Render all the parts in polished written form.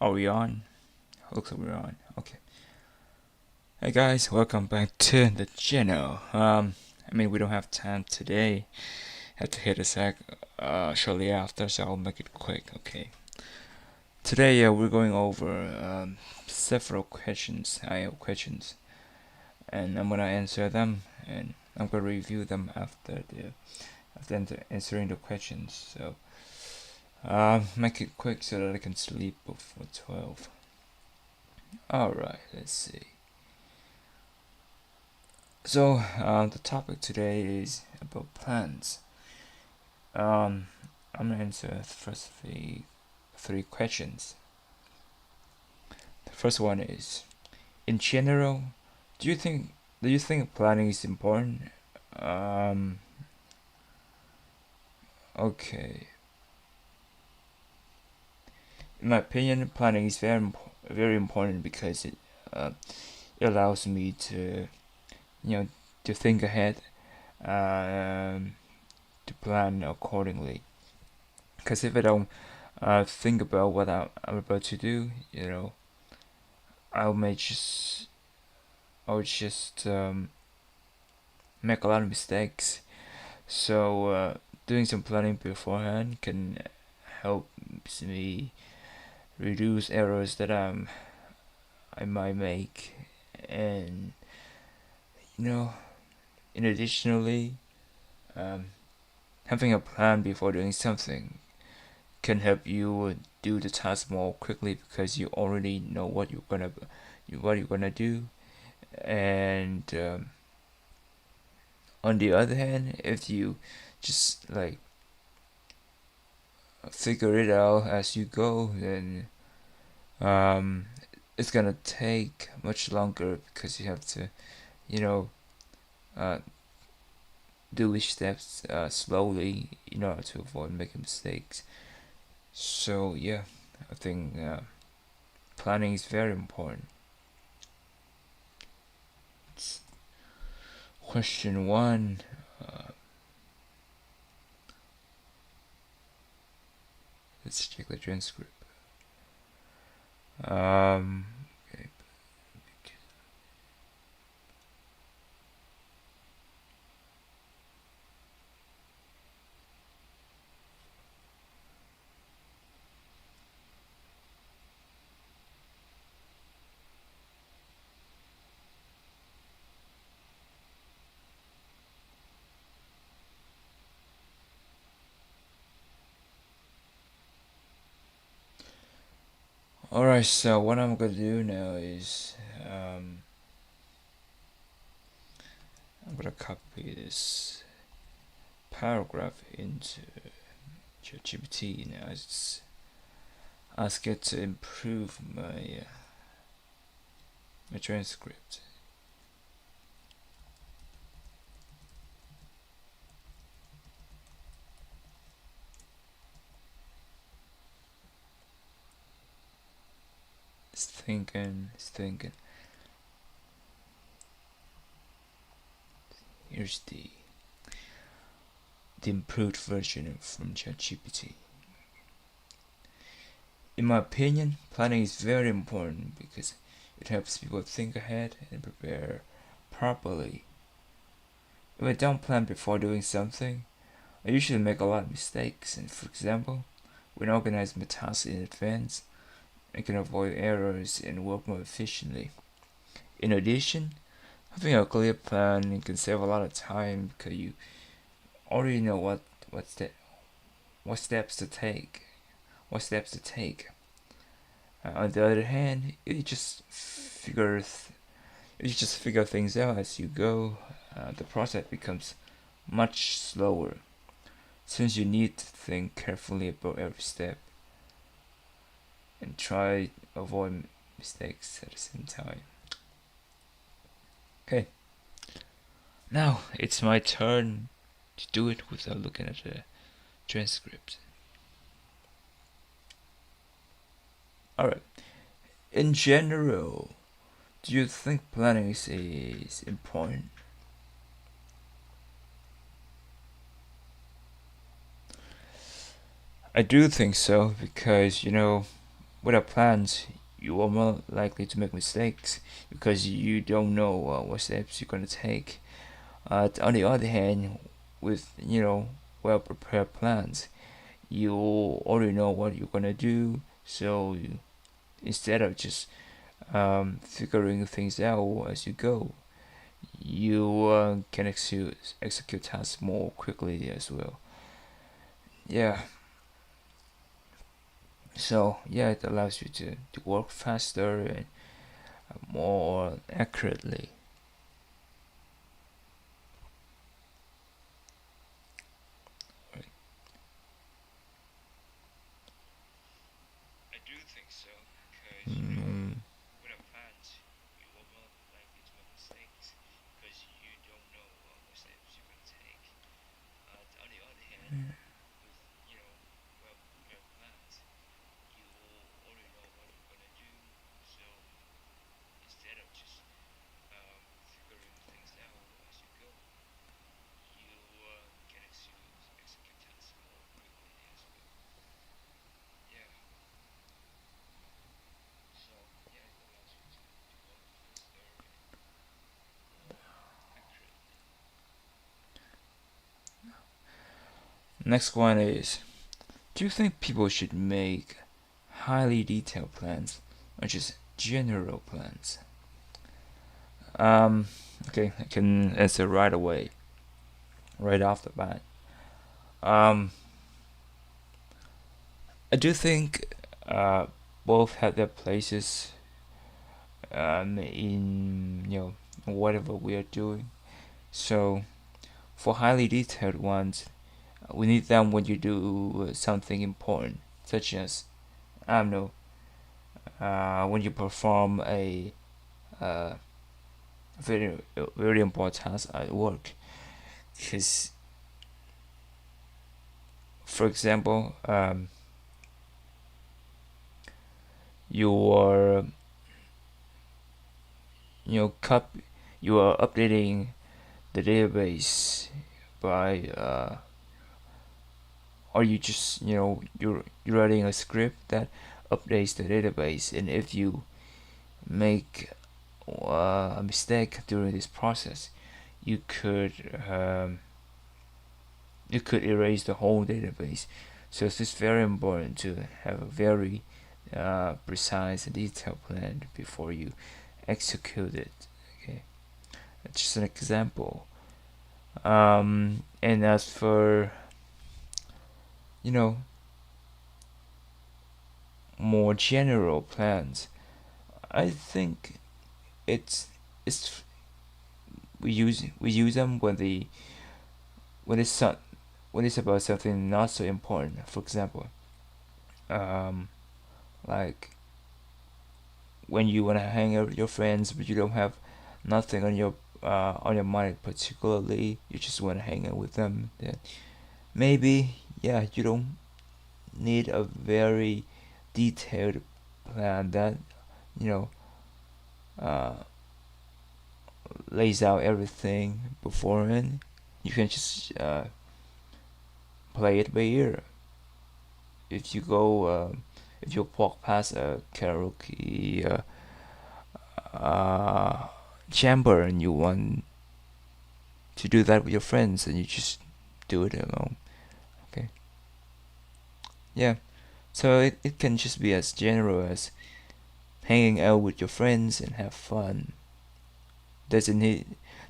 Are we on? Looks like we're on. Okay. Hey guys, welcome back to the channel. We don't have time today. Had to hit a sec shortly after, so I'll make it quick. Okay. Today, we're going over several questions. I have questions, and I'm gonna answer them, and I'm gonna review them after answering the questions. So, make it quick so that I can sleep before 12. Alright, let's see. So, the topic today is about plants. I'm gonna answer the first three questions. The first one is, in general, do you think planning is important? Um, okay. In my opinion, planning is very important because it allows me to to think ahead, um, to plan accordingly. Because if I don't think about what I'm about to do, I may just make a lot of mistakes. So doing some planning beforehand can help me reduce errors that I might make, and you know, in additionally, um, having a plan before doing something can help you do the task more quickly because you already know what you're gonna do. And on the other hand, if you just like figure it out as you go, then um, it's gonna take much longer because you have to, you know, uh, do each steps slowly in order to avoid making mistakes. So yeah, I think planning is very important. Question one. Uh, let's check the transcript. Okay. Alright, so what I'm gonna do now is I'm gonna copy this paragraph into ChatGPT now. Ask it to improve my transcript. It's thinking. Here's the improved version from ChatGPT. In my opinion, planning is very important because it helps people think ahead and prepare properly. If I don't plan before doing something, I usually make a lot of mistakes, and for example, when I organize my tasks in advance, I can avoid errors and work more efficiently. In addition, having a clear plan can save a lot of time because you already know what steps to take. What steps to take. On the other hand, if you just figure things out as you go, the process becomes much slower since you need to think carefully about every step and try to avoid mistakes at the same time. Okay, now it's my turn to do it without looking at the transcript. Alright, in general, do you think planning is important? I do think so because without plans, you are more likely to make mistakes because you don't know what steps you're gonna take. On the other hand, with well prepared plans, you already know what you're gonna do. So instead of just figuring things out as you go, you can execute tasks more quickly as well. Yeah. So yeah, it allows you to work faster and more accurately. Mm, Next one is: do you think people should make highly detailed plans or just general plans? Um, okay, I can answer right away, right off the bat. Um, I do think both have their places in whatever we are doing. So for highly detailed ones, we need them when you do something important, such as I don't know when you perform a uh, very important task at work. Because for example, you are cup you are updating the database by or you just you're writing a script that updates the database, and if you make a mistake during this process, you could um, you could erase the whole database. So it's just very important to have a very precise and detailed plan before you execute it. Okay, that's just an example. And as for you know more general plans, I think it's it's we use them when it's so, when it's about something not so important. For example, um, like when you wanna hang out with your friends, but you don't have nothing on your mind particularly. You just wanna hang out with them. Then maybe you don't need a very detailed plan that you know uh, lays out everything beforehand. You can just play it by ear. If you go, if you walk past a karaoke chamber and you want to do that with your friends, and you just do it alone. Okay. Yeah. So it can just be as general as hanging out with your friends and have fun. Doesn't need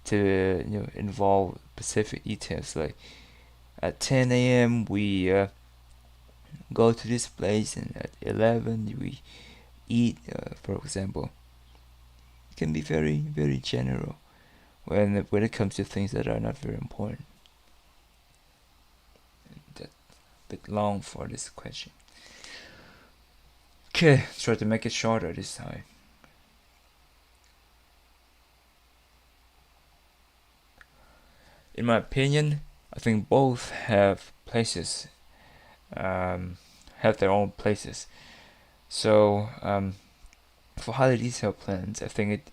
to involve specific details like at 10 a.m. we go to this place, and at 11 we eat, for example. It can be very general when it comes to things that are not very important. That's a bit long for this question. Okay, try to make it shorter this time. In my opinion, I think both have places, have their own places. So for highly detailed plans, I think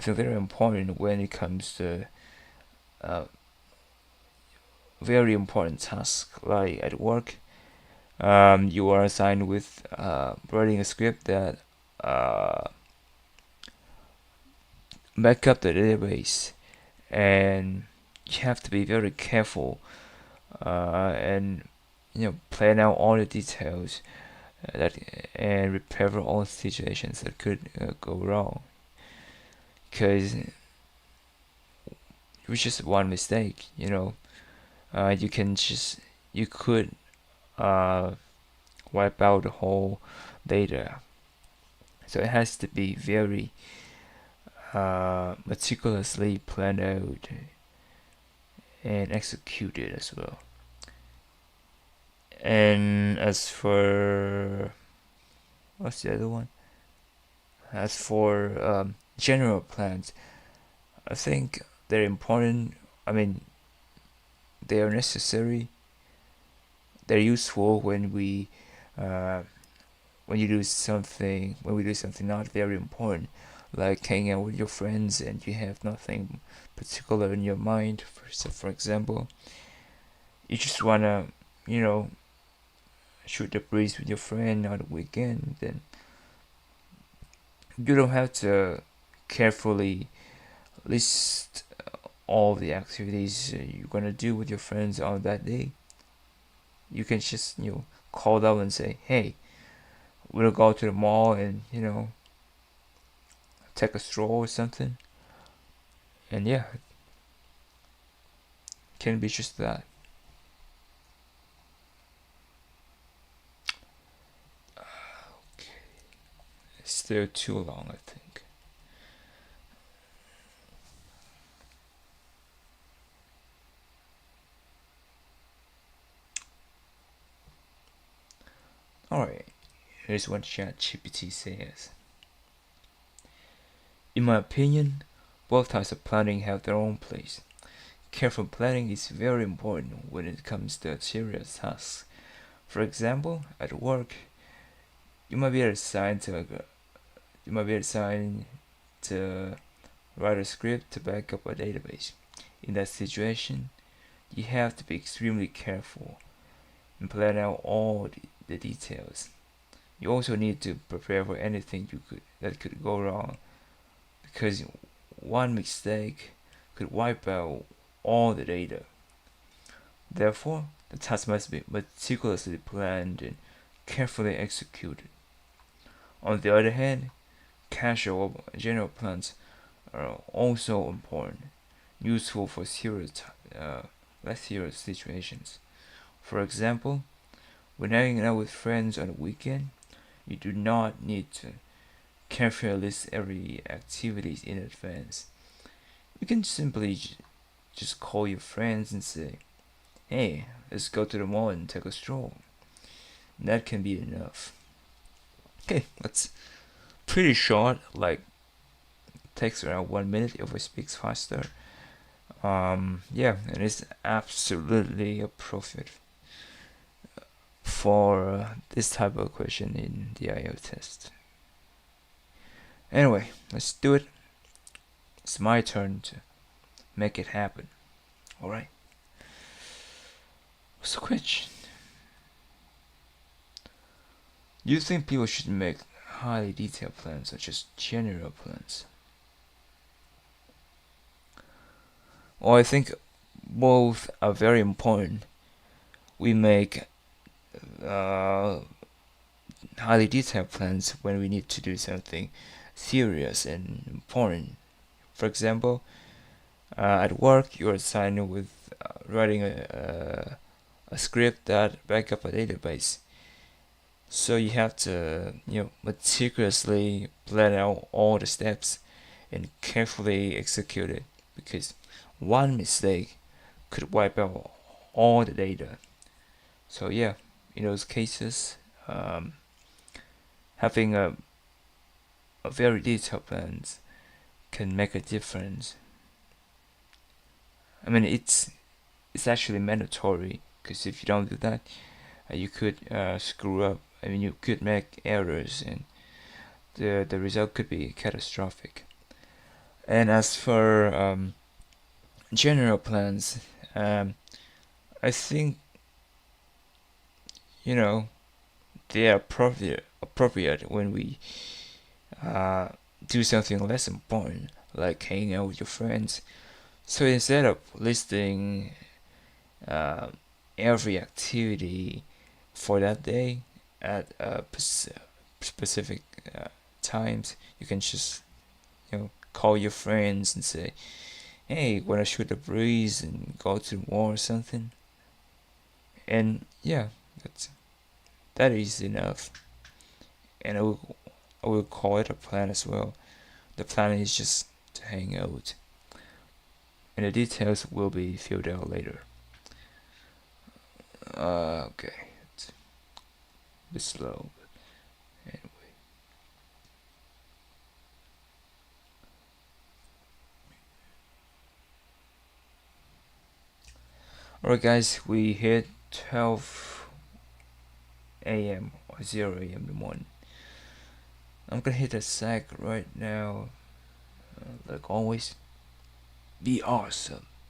they're important when it comes to uh, very important tasks like at work. You are assigned with writing a script that back up the database, and you have to be very careful and plan out all the details that and prepare for all situations that could go wrong. Because it was just one mistake, you could wipe out the whole data. So it has to be very meticulously planned out and executed as well. And as for what's the other one? As for general plans, I think they're important. I mean, they are necessary. They're useful uh, when you do something when we do something not very important, like hanging out with your friends and you have nothing particular in your mind. For example, you just wanna you know shoot the breeze with your friend on the weekend, then you don't have to carefully list all the activities you're gonna do with your friends on that day. You can just call them and say, "Hey, we'll go to the mall and take a stroll or something." And yeah, it can be just that. Okay, it's still too long, I think. Alright, here's what ChatGPT says. In my opinion, both types of planning have their own place. Careful planning is very important when it comes to serious tasks. For example, at work, you might be assigned to you might be assigned to write a script to back up a database. In that situation, you have to be extremely careful and plan out all the details. You also need to prepare for anything that could go wrong, because one mistake could wipe out all the data. Therefore, the task must be meticulously planned and carefully executed. On the other hand, casual general plans are also important, useful for less serious situations. For example, when hanging out with friends on a weekend, you do not need to carefully list every activities in advance. You can simply just call your friends and say, "Hey, let's go to the mall and take a stroll." That can be enough. Okay, that's pretty short, like takes around 1 minute if we speak faster. Yeah, and it's absolutely appropriate for this type of question in the IELTS test. Anyway, let's do it. It's my turn to make it happen. Alright. What's the question? Do you think people should make highly detailed plans or just general plans? Well, I think both are very important. We make uh, highly detailed plans when we need to do something serious and important. For example, at work, you're assigned with writing a script that back up a database. So you have to, meticulously plan out all the steps and carefully execute it, because one mistake could wipe out all the data. So yeah, in those cases, having a very detailed plans can make a difference. I mean, it's actually mandatory, because if you don't do that, you could screw up. I mean, you could make errors, and the result could be catastrophic. And as for general plans, I think you know, they are appropriate when we uh, do something less important, like hanging out with your friends. So instead of listing uh, every activity for that day at specific uh, times, you can just call your friends and say, "Hey, wanna shoot the breeze and go to the mall or something?" And yeah, that is enough. And I will call it a plan as well. The plan is just to hang out, and the details will be filled out later. Okay, it's a bit slow, but anyway. Alright, guys, we hit 12 a.m. or 0 a.m. in the morning. I'm gonna hit a sack right now. Like always, be awesome.